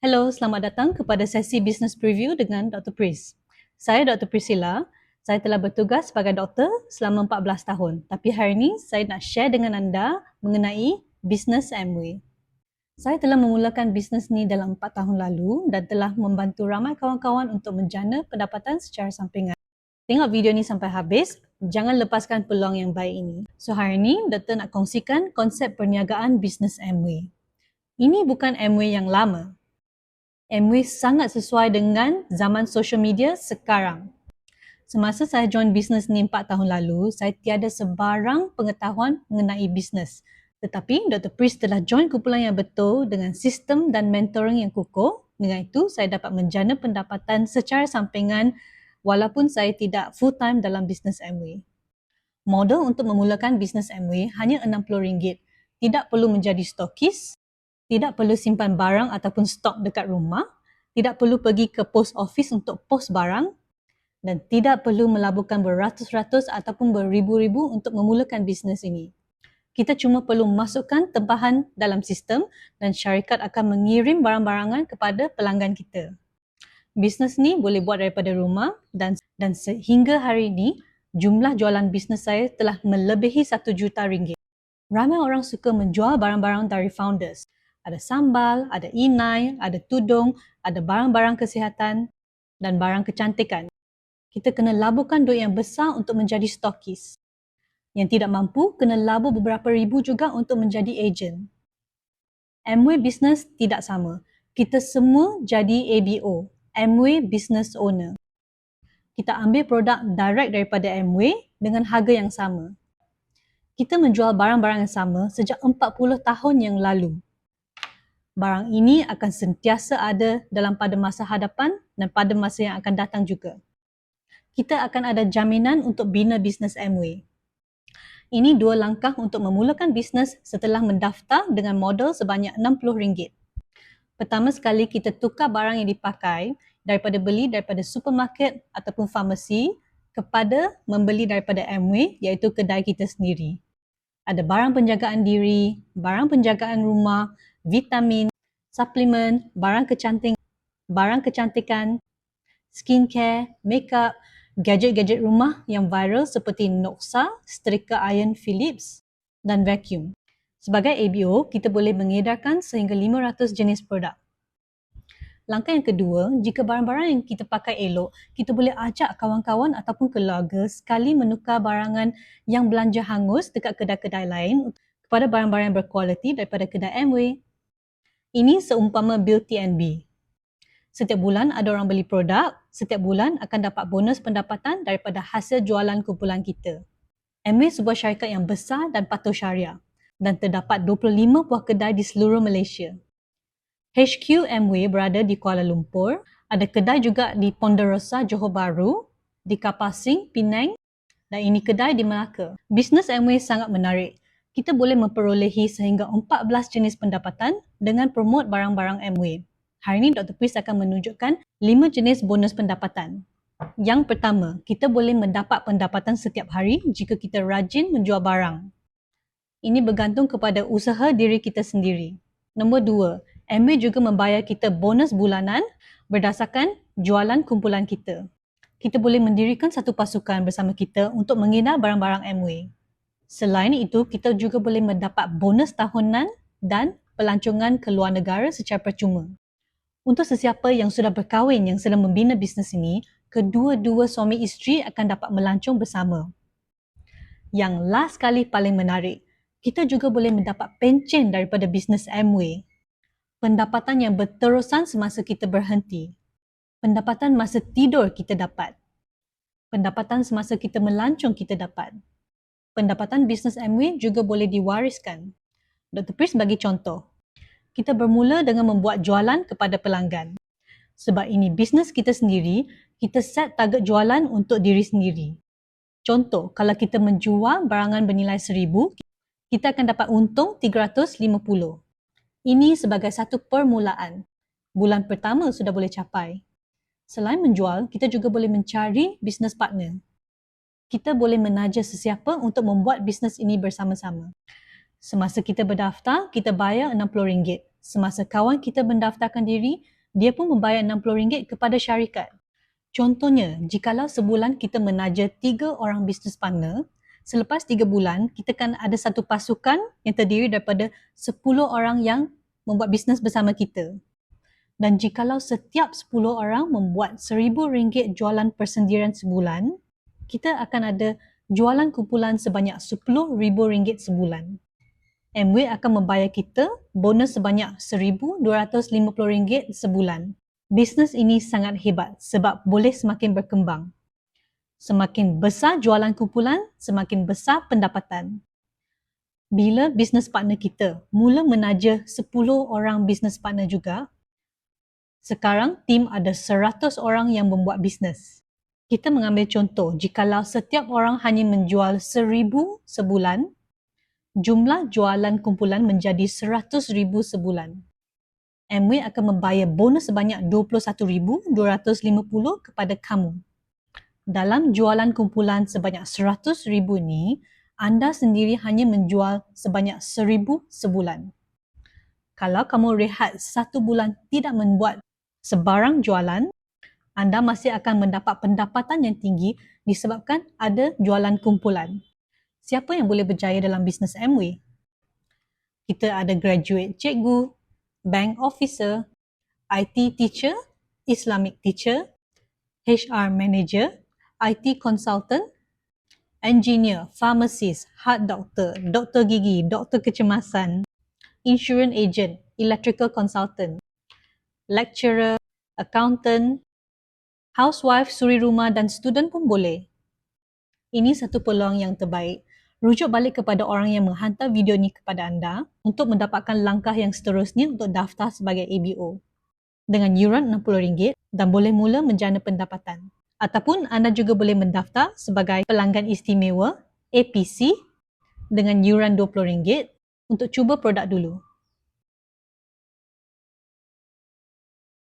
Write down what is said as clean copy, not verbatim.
Hello, selamat datang kepada sesi Business Preview dengan Dr. Pris. Saya Dr. Priscilla. Saya telah bertugas sebagai doktor selama 14 tahun. Tapi hari ini saya nak share dengan anda mengenai bisnes Amway. Saya telah memulakan bisnes ni dalam 4 tahun lalu dan telah membantu ramai kawan-kawan untuk menjana pendapatan secara sampingan. Tengok video ni sampai habis, jangan lepaskan peluang yang baik ini. So hari ini, doktor nak kongsikan konsep perniagaan bisnes Amway. Ini bukan Amway yang lama. Amway sangat sesuai dengan zaman social media sekarang. Semasa saya join bisnes ni 4 tahun lalu, saya tiada sebarang pengetahuan mengenai bisnes. Tetapi Dr. Pris telah join kumpulan yang betul dengan sistem dan mentoring yang kukuh. Dengan itu, saya dapat menjana pendapatan secara sampingan walaupun saya tidak full time dalam bisnes Amway. Modal untuk memulakan bisnes Amway hanya RM60. Tidak perlu menjadi stokis, tidak perlu simpan barang ataupun stok dekat rumah, tidak perlu pergi ke post office untuk post barang dan tidak perlu melaburkan beratus-ratus ataupun beribu-ribu untuk memulakan bisnes ini. Kita cuma perlu masukkan tempahan dalam sistem dan syarikat akan mengirim barang-barangan kepada pelanggan kita. Bisnes ni boleh buat daripada rumah dan sehingga hari ini, jumlah jualan bisnes saya telah melebihi RM1 juta. Ramai orang suka menjual barang-barang dari founders. Ada sambal, ada inai, ada tudung, ada barang-barang kesihatan dan barang kecantikan. Kita kena laburkan duit yang besar untuk menjadi stokis. Yang tidak mampu, kena labur beberapa ribu juga untuk menjadi ejen. Amway Business tidak sama. Kita semua jadi ABO, Amway Business Owner. Kita ambil produk direct daripada Amway dengan harga yang sama. Kita menjual barang-barang yang sama sejak 40 tahun yang lalu. Barang ini akan sentiasa ada pada masa hadapan dan pada masa yang akan datang juga. Kita akan ada jaminan untuk bina bisnes Amway. Ini 2 langkah untuk memulakan bisnes setelah mendaftar dengan modal sebanyak RM60. Pertama sekali, kita tukar barang yang dipakai daripada beli daripada supermarket ataupun farmasi kepada membeli daripada Amway, iaitu kedai kita sendiri. Ada barang penjagaan diri, barang penjagaan rumah, vitamin, suplemen, barang kecantikan, skincare, makeup, gadget-gadget rumah yang viral seperti Noxa, setrika iron Philips dan vacuum. Sebagai ABO, kita boleh mengedarkan sehingga 500 jenis produk. Langkah yang kedua, jika barang-barang yang kita pakai elok, kita boleh ajak kawan-kawan ataupun keluarga sekali menukar barangan yang belanja hangus dekat kedai-kedai lain kepada barang-barang yang berkualiti daripada kedai Amway. Ini seumpama bil TNB. Setiap bulan ada orang beli produk, setiap bulan akan dapat bonus pendapatan daripada hasil jualan kumpulan kita. Amway sebuah syarikat yang besar dan patuh syariah dan terdapat 25 buah kedai di seluruh Malaysia. HQ Amway berada di Kuala Lumpur, ada kedai juga di Ponderosa, Johor Bahru, di Kapasing, Penang dan ini kedai di Melaka. Bisnes Amway sangat menarik. Kita boleh memperolehi sehingga 14 jenis pendapatan dengan promote barang-barang Amway. Hari ini Dr. Pris akan menunjukkan 5 jenis bonus pendapatan. Yang pertama, kita boleh mendapat pendapatan setiap hari jika kita rajin menjual barang. Ini bergantung kepada usaha diri kita sendiri. Nombor 2, Amway juga membayar kita bonus bulanan berdasarkan jualan kumpulan kita. Kita boleh mendirikan satu pasukan bersama kita untuk mengedar barang-barang Amway. Selain itu, kita juga boleh mendapat bonus tahunan dan pelancongan ke luar negara secara percuma. Untuk sesiapa yang sudah berkahwin yang sedang membina bisnes ini, kedua-dua suami isteri akan dapat melancong bersama. Yang last kali paling menarik, kita juga boleh mendapat pencen daripada bisnes Amway. Pendapatan yang berterusan semasa kita berhenti. Pendapatan masa tidur kita dapat. Pendapatan semasa kita melancong kita dapat. Pendapatan bisnes Amway juga boleh diwariskan. Dr. Pris bagi contoh. Kita bermula dengan membuat jualan kepada pelanggan. Sebab ini bisnes kita sendiri, kita set target jualan untuk diri sendiri. Contoh, kalau kita menjual barangan bernilai RM1,000, kita akan dapat untung RM350. Ini sebagai satu permulaan. Bulan pertama sudah boleh capai. Selain menjual, kita juga boleh mencari bisnes partner. Kita boleh menaja sesiapa untuk membuat bisnes ini bersama-sama. Semasa kita berdaftar, kita bayar RM60. semasa kawan kita mendaftarkan diri, dia pun membayar RM60 kepada syarikat. Contohnya, jikalau sebulan kita menaja 3 orang business partner, selepas 3 bulan, kita kan ada satu pasukan yang terdiri daripada 10 orang yang membuat bisnes bersama kita. Dan jikalau setiap 10 orang membuat RM1,000 jualan persendirian sebulan, kita akan ada jualan kumpulan sebanyak RM10,000 sebulan. Amway akan membayar kita bonus sebanyak RM1,250 sebulan. Bisnes ini sangat hebat sebab boleh semakin berkembang. Semakin besar jualan kumpulan, semakin besar pendapatan. Bila bisnes partner kita mula menaja 10 orang bisnes partner juga, sekarang tim ada 100 orang yang membuat bisnes. Kita mengambil contoh, jikalau setiap orang hanya menjual 1,000 sebulan, jumlah jualan kumpulan menjadi 100,000 sebulan. Amway akan membayar bonus sebanyak RM21,250 kepada kamu. Dalam jualan kumpulan sebanyak 100,000 ni, anda sendiri hanya menjual sebanyak 1,000 sebulan. Kalau kamu rehat 1 bulan tidak membuat sebarang jualan, anda masih akan mendapat pendapatan yang tinggi disebabkan ada jualan kumpulan. Siapa yang boleh berjaya dalam bisnes Amway? Kita ada graduate cikgu, bank officer, IT teacher, Islamic teacher, HR manager, IT consultant, engineer, pharmacist, heart doctor, doktor gigi, doktor kecemasan, insurance agent, electrical consultant, lecturer, accountant, housewife, suri rumah dan student pun boleh. Ini satu peluang yang terbaik. Rujuk balik kepada orang yang menghantar video ni kepada anda untuk mendapatkan langkah yang seterusnya untuk daftar sebagai ABO. Dengan yuran RM60 dan boleh mula menjana pendapatan. Ataupun anda juga boleh mendaftar sebagai pelanggan istimewa APC dengan yuran RM20 untuk cuba produk dulu.